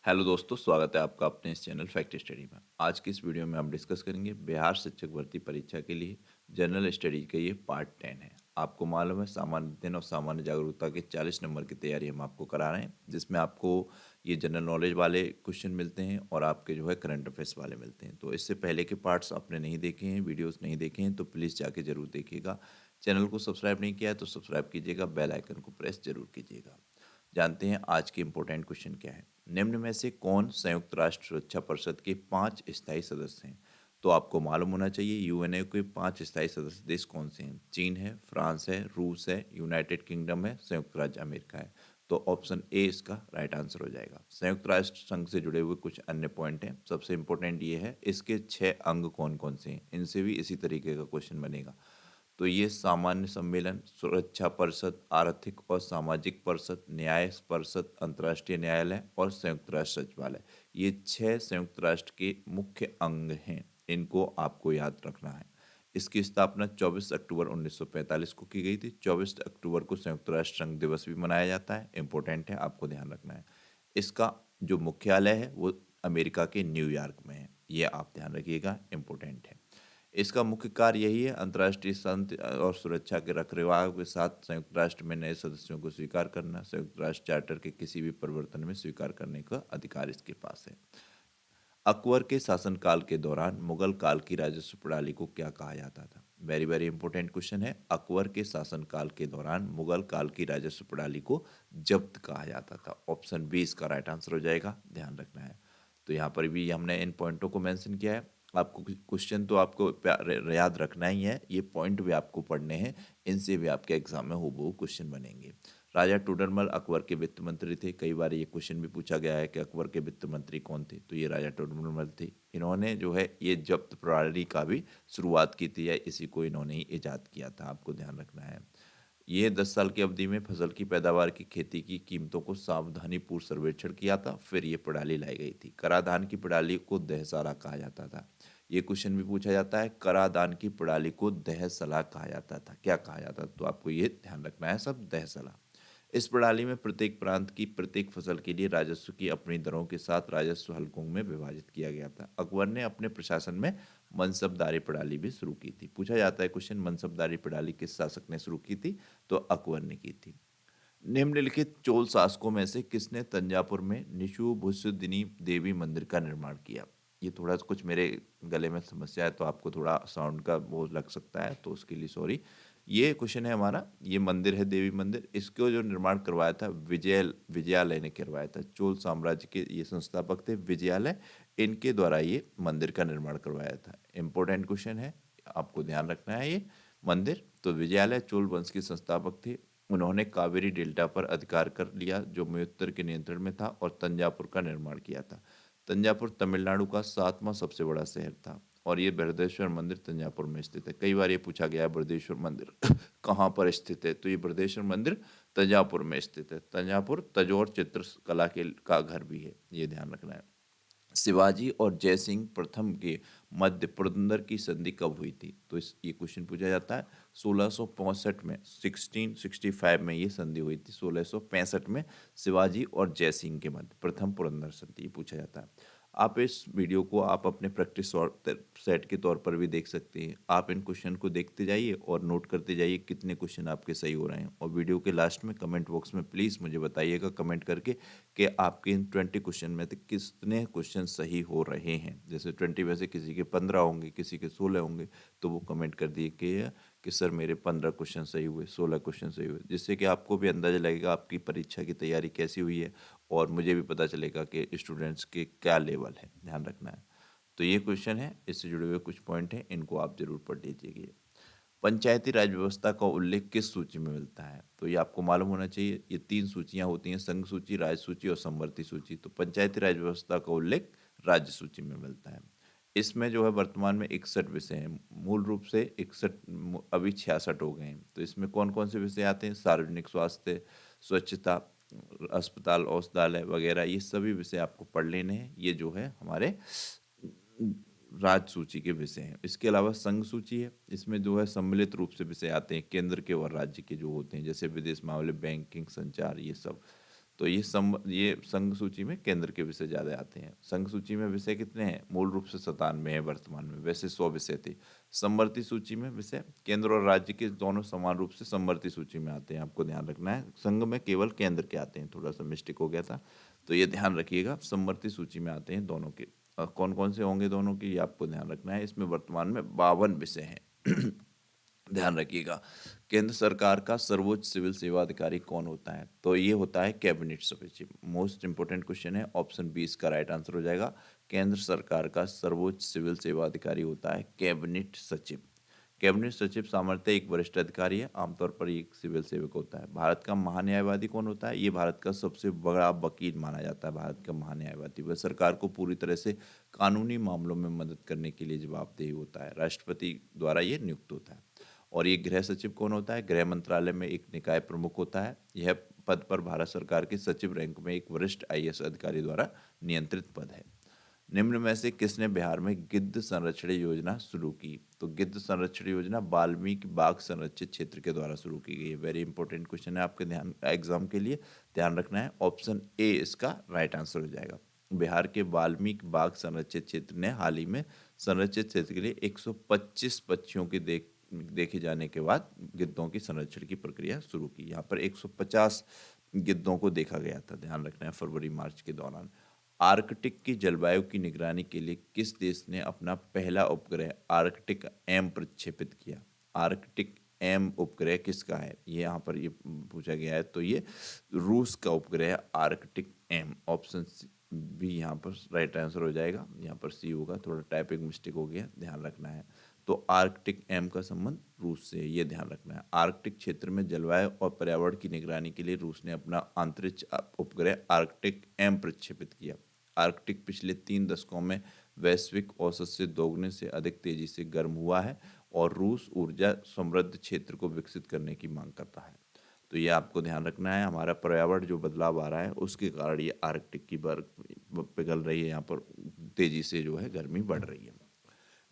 Hello दोस्तों, स्वागत है आपका अपने इस चैनल फैक्ट स्टडी में। आज की इस वीडियो में हम डिस्कस करेंगे बिहार शिक्षक भर्ती परीक्षा के लिए जनरल स्टडी का ये पार्ट 10 है। आपको मालूम है सामान्य अध्ययन और सामान्य जागरूकता के 40 नंबर की तैयारी हम आपको करा रहे हैं, जिसमें आपको ये जनरल नॉलेज वाले क्वेश्चन मिलते हैं और आपके जो है करंट अफेयर्स वाले मिलते हैं। तो इससे पहले के पार्ट्स आपने नहीं देखे हैं, वीडियोज़ नहीं देखे हैं तो प्लीज़ जाके ज़रूर देखिएगा। चैनल को सब्सक्राइब नहीं किया है तो सब्सक्राइब कीजिएगा, बेल आइकन को प्रेस जरूर कीजिएगा। जानते हैं आज के इम्पोर्टेंट क्वेश्चन क्या है। निम्न में से कौन संयुक्त राष्ट्र सुरक्षा परिषद के 5 स्थायी सदस्य हैं? तो आपको मालूम होना चाहिए यूएनए के 5 स्थायी सदस्य देश कौन से हैं। चीन है, फ्रांस है, रूस है, यूनाइटेड किंगडम है, संयुक्त राज्य अमेरिका है। तो ऑप्शन ए इसका राइट आंसर हो जाएगा। संयुक्त राष्ट्र संघ से जुड़े हुए कुछ अन्य पॉइंट हैं। सबसे इंपॉर्टेंट ये है इसके 6 अंग कौन कौन से हैं, इनसे भी इसी तरीके का क्वेश्चन बनेगा। तो ये सामान्य सम्मेलन, सुरक्षा परिषद, आर्थिक और सामाजिक परिषद, न्याय परिषद, अंतर्राष्ट्रीय न्यायालय और संयुक्त राष्ट्र सचिवालय, ये 6 संयुक्त राष्ट्र के मुख्य अंग हैं। इनको आपको याद रखना है। इसकी स्थापना 24 अक्टूबर 1945 को की गई थी। 24 अक्टूबर को संयुक्त राष्ट्र संघ दिवस भी मनाया जाता है। इंपॉर्टेंट है, आपको ध्यान रखना है। इसका जो मुख्यालय है वो अमेरिका के न्यूयॉर्क में है। ये आप ध्यान रखिएगा, इंपॉर्टेंट है। इसका मुख्य कार्य यही है अंतर्राष्ट्रीय शांति और सुरक्षा के रखरखाव के साथ संयुक्त राष्ट्र में नए सदस्यों को स्वीकार करना। संयुक्त राष्ट्र चार्टर के किसी भी परिवर्तन में स्वीकार करने का अधिकार इसके पास है। अकबर के शासनकाल के दौरान मुगल काल की राजस्व प्रणाली को क्या कहा जाता था? वेरी वेरी इंपॉर्टेंट क्वेश्चन है। अकबर के शासनकाल के दौरान मुगल काल की राजस्व प्रणाली को जब्त कहा जाता था। ऑप्शन बी इसका राइट आंसर हो जाएगा, ध्यान रखना है। तो यहाँ पर भी हमने इन पॉइंटों को मेंशन किया है। आपको क्वेश्चन तो आपको याद रखना ही है, ये पॉइंट भी आपको पढ़ने हैं। इनसे भी आपके एग्जाम में हूबहू क्वेश्चन बनेंगे। राजा टोडरमल अकबर के वित्त मंत्री थे। कई बार ये क्वेश्चन भी पूछा गया है कि अकबर के वित्त मंत्री कौन थे, तो ये राजा टोडरमल थे। इन्होंने जो है ये जब्त प्रणाली का भी शुरुआत की थी, या इसी को इन्होंने ही ईजाद किया था, आपको ध्यान रखना है। ये 10 साल की अवधि में फसल की पैदावार की खेती की कीमतों को सावधानीपूर्वक सर्वेक्षण किया था, फिर ये प्रणाली लाई गई थी। कराधान की प्रणाली को दहसाला कहा जाता था। ये क्वेश्चन भी पूछा जाता है, कराधान की प्रणाली को दहसला कहा जाता था, क्या कहा जाता था? तो आपको ये ध्यान रखना है सब, दहसला। इस प्रणाली में प्रत्येक प्रांत की प्रत्येक फसल के लिए राजस्व की अपनी दरों के साथ राजस्व हलकों में विभाजित किया गया था। अकबर ने अपने प्रशासन में मनसबदारी प्रणाली भी शुरू की थी। पूछा जाता है क्वेश्चन, मनसबदारी प्रणाली किस शासक ने शुरू की थी? तो अकबर ने की थी। निम्नलिखित चोल शासकों में से किसने तंजापुर में निशुभुसुदिनी देवी मंदिर का निर्माण किया? ये थोड़ा सा कुछ मेरे गले में समस्या है तो आपको थोड़ा साउंड का वो लग सकता है, तो उसके लिए सॉरी। ये क्वेश्चन है हमारा। ये मंदिर है देवी मंदिर, इसको जो निर्माण करवाया था विजयालय ने करवाया था। चोल साम्राज्य के ये संस्थापक थे विजयालय, इनके द्वारा ये मंदिर का निर्माण करवाया था। इंपॉर्टेंट क्वेश्चन है, आपको ध्यान रखना है ये मंदिर। तो विजयालय चोल वंश के संस्थापक थे। उन्होंने कावेरी डेल्टा पर अधिकार कर लिया जो मयुत्तर के नियंत्रण में था और तंजापुर का निर्माण किया था। तंजापुर तमिलनाडु का 7वां सबसे बड़ा शहर था और ये बृहदेश्वर मंदिर तंजापुर में स्थित है। कई बार ये पूछा गया है बृहदेश्वर मंदिर कहाँ पर स्थित है, तो ये बृहदेश्वर मंदिर तंजापुर में स्थित है। तंजापुर तंजौर चित्रकला के का घर भी है, ये ध्यान रखना है। शिवाजी और जयसिंह प्रथम के मध्य पुरंदर की संधि कब हुई थी? तो इस ये क्वेश्चन पूछा जाता है। 1665 में, 1665 में ये संधि हुई थी। 1665 में शिवाजी और जयसिंह के मध्य प्रथम पुरंदर संधि, ये पूछा जाता है। आप इस वीडियो को आप अपने प्रैक्टिस सेट के तौर पर भी देख सकते हैं। आप इन क्वेश्चन को देखते जाइए और नोट करते जाइए कितने क्वेश्चन आपके सही हो रहे हैं, और वीडियो के लास्ट में कमेंट बॉक्स में प्लीज़ मुझे बताइएगा कमेंट करके कि आपके इन 20 क्वेश्चन में से कितने क्वेश्चन सही हो रहे हैं। जैसे 20 में से किसी के 15 होंगे, किसी के 16 होंगे, तो वो कमेंट कर दिए कि सर मेरे 15 क्वेश्चन सही हुए, 16 क्वेश्चन सही हुए, जिससे कि आपको भी अंदाजा लगेगा आपकी परीक्षा की तैयारी कैसी हुई है, और मुझे भी पता चलेगा कि स्टूडेंट्स के क्या लेवल है, ध्यान रखना है। तो ये क्वेश्चन है, इससे जुड़े हुए कुछ पॉइंट हैं, इनको आप जरूर पढ़ लीजिएगा। पंचायती राज व्यवस्था का उल्लेख किस सूची में मिलता है? तो ये आपको मालूम होना चाहिए। ये 3 सूचियां होती हैं, संघ सूची, राज्य सूची और समवर्ती सूची। तो पंचायती राज व्यवस्था का उल्लेख राज्य सूची में मिलता है। इसमें जो है वर्तमान में 61 विषय हैं। मूल रूप से 61, अभी 66 हो गए हैं। तो इसमें कौन कौन से विषय आते हैं? सार्वजनिक स्वास्थ्य, स्वच्छता, अस्पताल, औषधालय वगैरह, ये सभी विषय आपको पढ़ लेने हैं। ये जो है हमारे राज्य सूची के विषय हैं। इसके अलावा संघ सूची है, इसमें जो है सम्मिलित रूप से विषय आते हैं केंद्र के और राज्य के जो होते हैं, जैसे विदेश मामले, बैंकिंग, संचार, ये सब। तो ये संघ सूची में केंद्र के विषय ज़्यादा आते हैं। संघ सूची में विषय कितने हैं? मूल रूप से 97 है वर्तमान में, वैसे 100 विषय थे। समवर्ती सूची में विषय केंद्र और राज्य के दोनों समान रूप से समवर्ती सूची में आते हैं, आपको ध्यान रखना है। संघ में केवल केंद्र के आते हैं, थोड़ा सा मिस्टेक हो गया था, तो ये ध्यान रखिएगा। समवर्ती सूची में आते हैं दोनों के। कौन कौन से होंगे दोनों की, ये आपको ध्यान रखना है। इसमें वर्तमान में 52 विषय हैं। ध्यान रखिएगा। केंद्र सरकार का सर्वोच्च सिविल सेवा अधिकारी कौन होता है? तो ये होता है कैबिनेट सचिव। मोस्ट इंपोर्टेंट क्वेश्चन है, ऑप्शन 20 का राइट आंसर हो जाएगा। केंद्र सरकार का सर्वोच्च सिविल सेवा अधिकारी होता है कैबिनेट सचिव। कैबिनेट सचिव सामान्यतः एक वरिष्ठ अधिकारी है, आमतौर पर ये एक सिविल सेवक होता है। भारत का महान्यायवादी कौन होता है? ये भारत का सबसे बड़ा वकील माना जाता है। भारत का महान्यायवादी वह सरकार को पूरी तरह से कानूनी मामलों में मदद करने के लिए जवाबदेह होता है। राष्ट्रपति द्वारा ये नियुक्त होता है। और ये गृह सचिव कौन होता है? गृह मंत्रालय में एक निकाय प्रमुख होता है। यह पद पर भारत सरकार के सचिव रैंक में एक वरिष्ठ आईएएस अधिकारी द्वारा नियंत्रित पद है। निम्न में से किसने बिहार में गिद्ध संरक्षण योजना शुरू की? तो गिद्ध संरक्षण योजना वाल्मीकि बाघ संरक्षित क्षेत्र के द्वारा शुरू की गई है। वेरी इंपॉर्टेंट क्वेश्चन है आपके ध्यान एग्जाम के लिए, ध्यान रखना है। ऑप्शन ए इसका राइट आंसर हो जाएगा। बिहार के वाल्मीकि बाघ संरक्षित क्षेत्र ने हाल ही में संरक्षित क्षेत्र के लिए 125 पक्षियों की देखे जाने के बाद गिद्धों की संरक्षण की प्रक्रिया शुरू की। यहाँ पर 150 गिद्धों को देखा गया था, ध्यान रखना है, फरवरी मार्च के दौरान। आर्कटिक की जलवायु की निगरानी के लिए किस देश ने अपना पहला उपग्रह आर्कटिक एम प्रक्षेपित किया? आर्कटिक एम उपग्रह किसका है? ये यहाँ पर ये पूछा गया है, तो ये रूस का उपग्रह आर्कटिक एम। ऑप्शन बी यहाँ पर राइट आंसर हो जाएगा। यहाँ पर सी होगा, थोड़ा टाइपिंग मिस्टेक हो गया, ध्यान रखना है। तो आर्कटिक एम का संबंध रूस से है, ये ध्यान रखना है। आर्कटिक क्षेत्र में जलवायु और पर्यावरण की निगरानी के लिए रूस ने अपना अंतरिक्ष उपग्रह आर्कटिक एम प्रक्षेपित किया। आर्कटिक पिछले 3 दशकों में वैश्विक औसत से दोगुने से अधिक तेजी से गर्म हुआ है और रूस ऊर्जा समृद्ध क्षेत्र को विकसित करने की मांग करता है। तो ये आपको ध्यान रखना है। हमारा पर्यावरण जो बदलाव आ रहा है उसके कारण ये आर्कटिक की बर्फ पिघल रही है, यहाँ पर तेजी से जो है गर्मी बढ़ रही है।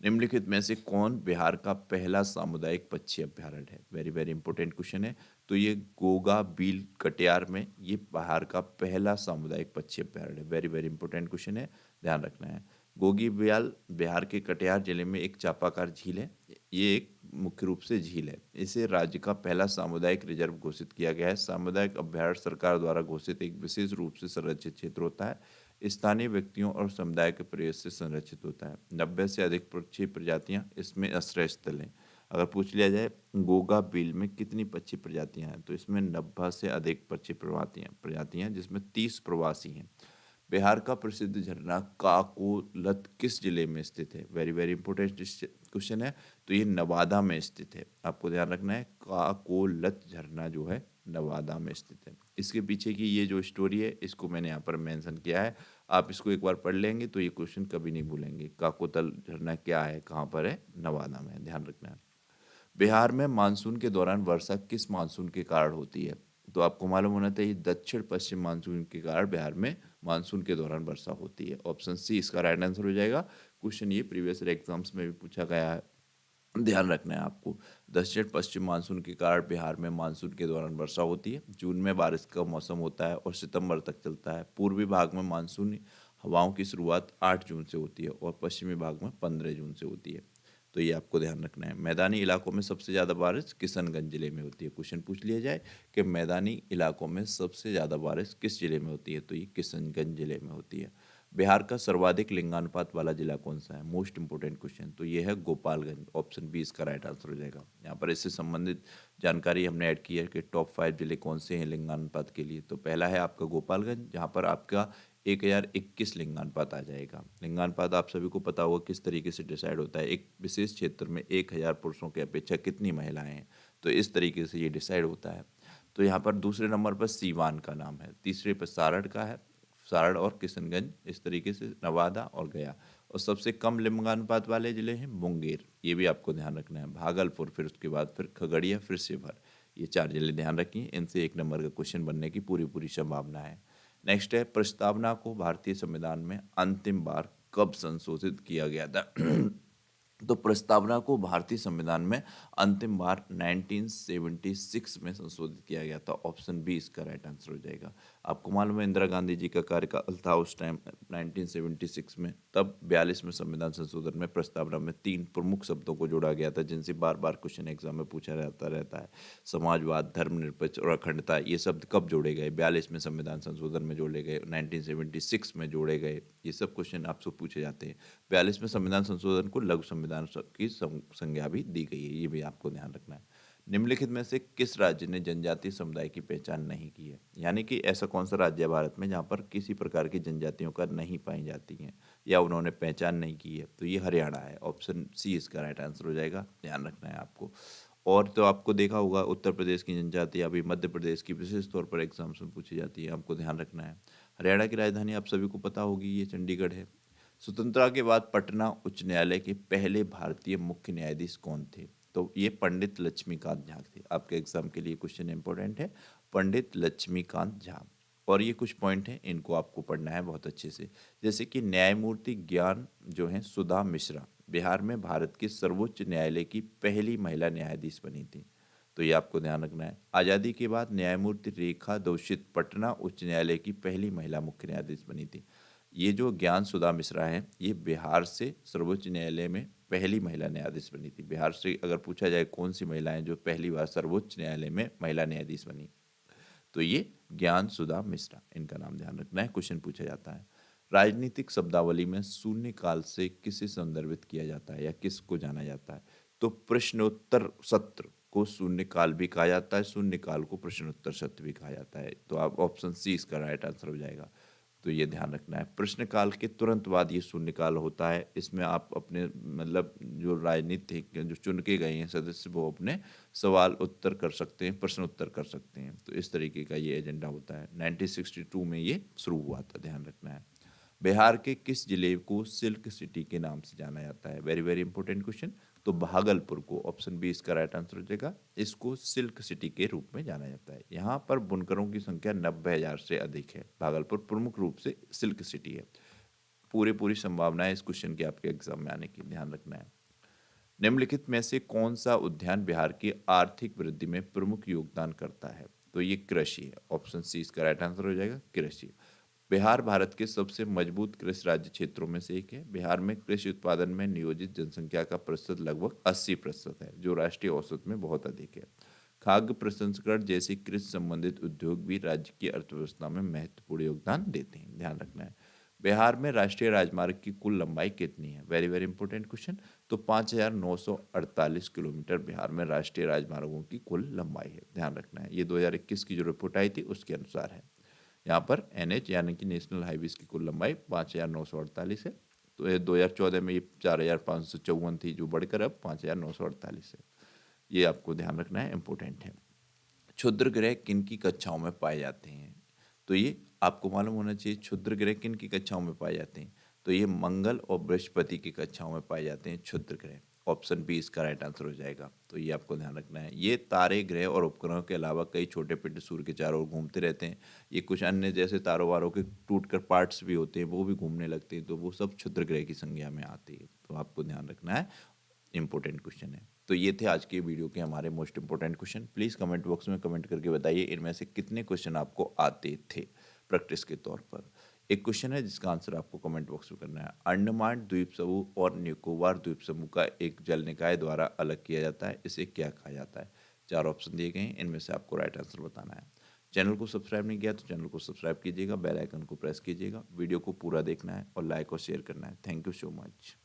निम्नलिखित में से कौन बिहार का पहला सामुदायिक पक्षी अभ्यारण्य है? वेरी वेरी इंपॉर्टेंट क्वेश्चन है। तो ये गोगा बील कटियार में ये बिहार का पहला सामुदायिक पक्षी अभ्यारण्य है। वेरी वेरी इंपॉर्टेंट क्वेश्चन है, ध्यान रखना है। गोगी बियाल बिहार के कटिहार जिले में एक चापाकार झील है। ये एक मुख्य रूप से झील है। इसे राज्य का पहला सामुदायिक रिजर्व घोषित किया गया है। सामुदायिक अभ्यारण्य सरकार द्वारा घोषित एक विशेष रूप से संरक्षित क्षेत्र होता है। स्थानीय व्यक्तियों और समुदाय के प्रयास से संरक्षित होता है। 90 से अधिक पक्षी प्रजातियां इसमें आश्रय स्थल हैं। अगर पूछ लिया जाए गोगा बील में कितनी पक्षी प्रजातियां हैं, तो इसमें 90 से अधिक पक्षी प्रजातियां जिसमें 30 प्रवासी हैं। बिहार का प्रसिद्ध झरना काकोलत किस जिले में स्थित है? वेरी वेरी इंपॉर्टेंट क्वेश्चन है। तो ये नवादा में स्थित है, आपको ध्यान रखना है। काकोलत झरना जो है नवादा में स्थित है। इसके पीछे की ये जो स्टोरी है इसको मैंने यहाँ पर मेंशन किया है। आप इसको एक बार पढ़ लेंगे तो ये क्वेश्चन कभी नहीं भूलेंगे। काकोतल झरना क्या है, कहाँ पर है? नवादा में, ध्यान रखना है। बिहार में मानसून के दौरान वर्षा किस मानसून के कारण होती है? तो आपको मालूम होना चाहिए दक्षिण पश्चिम मानसून के कारण बिहार में मानसून के दौरान वर्षा होती है। ऑप्शन सी इसका राइट आंसर हो जाएगा। क्वेश्चन ये प्रीवियस एग्जाम्स में भी पूछा गया है, ध्यान रखना है आपको। दक्षिण पश्चिम मानसून के कारण बिहार में मानसून के दौरान वर्षा होती है। जून में बारिश का मौसम होता है और सितंबर तक चलता है। पूर्वी भाग में मानसूनी हवाओं की शुरुआत 8 जून से होती है और पश्चिमी भाग में 15 जून से होती है। तो ये आपको ध्यान रखना है। मैदानी इलाकों में सबसे ज़्यादा बारिश किशनगंज जिले में होती है। क्वेश्चन पूछ लिया जाए कि मैदानी इलाकों में सबसे ज़्यादा बारिश किस जिले में होती है, तो ये किशनगंज जिले में होती है। बिहार का सर्वाधिक लिंगानुपात वाला जिला कौन सा है? मोस्ट इंपोर्टेंट क्वेश्चन, तो ये है गोपालगंज। ऑप्शन बी इसका राइट आंसर हो जाएगा। यहाँ पर इससे संबंधित जानकारी हमने ऐड की है कि टॉप 5 जिले कौन से हैं लिंगानुपात के लिए। तो पहला है आपका गोपालगंज, जहाँ पर आपका 1021 लिंगानुपात आ जाएगा। लिंगानुपात आप सभी को पता होगा किस तरीके से डिसाइड होता है। एक विशेष क्षेत्र में 1000 पुरुषों की अपेक्षा कितनी महिलाएं हैं, तो इस तरीके से ये डिसाइड होता है। तो यहाँ पर दूसरे नंबर पर सीवान का नाम है, तीसरे पर सारण का है, सारण और किशनगंज, इस तरीके से नवादा और गया। और सबसे कम लिंगानुपात वाले जिले हैं मुंगेर, ये भी आपको ध्यान रखना है। भागलपुर, फिर उसके बाद फिर खगड़िया, फिर शिवहर, ये 4 जिले ध्यान रखिए। इनसे 1 नंबर का क्वेश्चन बनने की पूरी पूरी संभावना है। नेक्स्ट है प्रस्तावना को भारतीय संविधान में अंतिम बार कब संशोधित किया गया था? तो प्रस्तावना को भारतीय संविधान में अंतिम बार 1976 में संशोधित किया गया था। ऑप्शन बी इसका राइट आंसर हो जाएगा। आपको मालूम है इंदिरा गांधी जी का कार्यकाल था उस टाइम 1976 में, तब 42वें संविधान संशोधन में प्रस्तावना में 3 प्रमुख शब्दों को जोड़ा गया था जिनसे बार बार क्वेश्चन एग्जाम में पूछा रहता है। समाजवाद, धर्मनिरपेक्ष और अखंडता, ये शब्द कब जोड़े गए? 42वें संविधान संशोधन में जोड़े गए, 1976 में जोड़े गए। ये सब क्वेश्चन आपसे पूछे जाते हैं। 42वें संविधान संशोधन को लघु संविधान की संज्ञा भी दी गई है, ये भी आपको ध्यान रखना है। निम्नलिखित में से किस राज्य ने जनजातीय समुदाय की पहचान नहीं की है? यानी कि ऐसा कौन सा राज्य है भारत में जहाँ पर किसी प्रकार की जनजातियों का नहीं पाई जाती हैं या उन्होंने पहचान नहीं की है? तो ये हरियाणा है। ऑप्शन सी इसका राइट आंसर हो जाएगा, ध्यान रखना है आपको। और तो आपको देखा होगा उत्तर प्रदेश की जनजाति अभी मध्य प्रदेश की विशेष तौर पर एग्जाम्स में पूछी जाती है, आपको ध्यान रखना है। हरियाणा की राजधानी आप सभी को पता होगी, ये चंडीगढ़ है। स्वतंत्रता के बाद पटना उच्च न्यायालय के पहले भारतीय मुख्य न्यायाधीश कौन थे? तो ये पंडित लक्ष्मीकांत झा थे। आपके एग्जाम के लिए क्वेश्चन इंपॉर्टेंट है, पंडित लक्ष्मीकांत झा। और ये कुछ पॉइंट हैं, इनको आपको पढ़ना है बहुत अच्छे से। जैसे कि न्यायमूर्ति ज्ञान जो है सुधा मिश्रा बिहार में भारत के सर्वोच्च न्यायालय की पहली महिला न्यायाधीश बनी थी, तो ये आपको ध्यान रखना है। आज़ादी के बाद न्यायमूर्ति रेखा दोषित पटना उच्च न्यायालय की पहली महिला मुख्य न्यायाधीश बनी थी। ये जो ज्ञान सुधा मिश्रा है, ये बिहार से सर्वोच्च न्यायालय में पहली महिला न्यायाधीश बनी थी। बिहार से अगर पूछा जाए कौन सी महिलाएं जो पहली बार सर्वोच्च न्यायालय में महिला न्यायाधीश बनी, तो ये ज्ञान सुधा मिश्रा, इनका नाम ध्यान रखना है, क्वेश्चन पूछा जाता है। राजनीतिक शब्दावली में शून्यकाल से किसे संदर्भित किया जाता है या किसको जाना जाता है? तो प्रश्नोत्तर सत्र को शून्यकाल भी कहा जाता है, शून्यकाल को प्रश्नोत्तर सत्र भी कहा जाता है। तो आप ऑप्शन सी इसका राइट आंसर हो जाएगा। तो ये ध्यान रखना है, प्रश्नकाल के तुरंत बाद ये शून्यकाल होता है। इसमें आप अपने मतलब जो राजनीतिक जो चुन के गए हैं सदस्य, वो अपने सवाल उत्तर कर सकते हैं, प्रश्न उत्तर कर सकते हैं। तो इस तरीके का ये एजेंडा होता है। 1962 में ये शुरू हुआ था, ध्यान रखना है। बिहार के किस जिले को सिल्क सिटी के नाम से जाना जाता है? Very very important question. तो भागलपुर को, ऑप्शन बी इसका राइट आंसर हो जाएगा, इसको सिल्क सिटी के रूप में जाना जाता है। यहाँ पर बुनकरों की संख्या 90,000 से अधिक है। भागलपुर प्रमुख रूप से सिल्क सिटी है। पूरी पूरी संभावना है इस क्वेश्चन की आपके एग्जाम में आने की, ध्यान रखना है। निम्नलिखित में से कौन सा उद्यान बिहार की आर्थिक वृद्धि में प्रमुख योगदान करता है? तो ये कृषि है। ऑप्शन सी इसका राइट आंसर हो जाएगा, कृषि। बिहार भारत के सबसे मजबूत कृषि राज्य क्षेत्रों में से एक है। बिहार में कृषि उत्पादन में नियोजित जनसंख्या का प्रतिशत लगभग 80% है, जो राष्ट्रीय औसत में बहुत अधिक है। खाद्य प्रसंस्करण जैसे कृषि संबंधित उद्योग भी राज्य की अर्थव्यवस्था में महत्वपूर्ण योगदान देते हैं, ध्यान रखना है। बिहार में राष्ट्रीय राजमार्ग की कुल लंबाई कितनी है? Very very important question. तो 5,948 किलोमीटर बिहार में राष्ट्रीय राजमार्गों की कुल लंबाई है, ध्यान रखना है। ये 2021 की जो रिपोर्ट आई थी उसके अनुसार है। यहाँ पर एनएच यानी कि नेशनल हाईवेज की कुल लंबाई 5,948 है। तो ये 2014 में ये 4,554 थी, जो बढ़कर अब 5,948 है। ये आपको ध्यान रखना है, इंपॉर्टेंट है। क्षुद्र ग्रह किन की कक्षाओं में पाए जाते हैं? तो ये आपको मालूम होना चाहिए, क्षुद्र ग्रह किन की कक्षाओं में पाए जाते हैं? तो ये मंगल और बृहस्पति की कक्षाओं में पाए जाते हैं क्षुद्र ग्रह। ऑप्शन बी इसका राइट आंसर हो जाएगा। तो ये आपको ध्यान रखना है। ये तारे, ग्रह और उपग्रहों के अलावा कई छोटे पिंड सूर्य के चारों ओर घूमते रहते हैं। ये कुछ अन्य जैसे तारों वारों के टूटकर पार्ट्स भी होते हैं, वो भी घूमने लगते हैं, तो वो सब क्षुद्र ग्रह की संज्ञा में आती है। तो आपको ध्यान रखना है, इंपॉर्टेंट क्वेश्चन है। तो ये थे आज के वीडियो के हमारे most important question. Please comment box में कमेंट करके बताइए इनमें से कितने क्वेश्चन आपको आते थे प्रैक्टिस के तौर पर। एक क्वेश्चन है जिसका आंसर आपको कमेंट बॉक्स में करना है। अंडमान द्वीप समूह और निकोबार द्वीप समूह का एक जल निकाय द्वारा अलग किया जाता है, इसे क्या कहा जाता है? 4 ऑप्शन दिए गए हैं, इनमें से आपको राइट आंसर बताना है। चैनल को सब्सक्राइब नहीं किया तो चैनल को सब्सक्राइब कीजिएगा, बेल आइकन को प्रेस कीजिएगा, वीडियो को पूरा देखना है और लाइक और शेयर करना है। Thank you so much.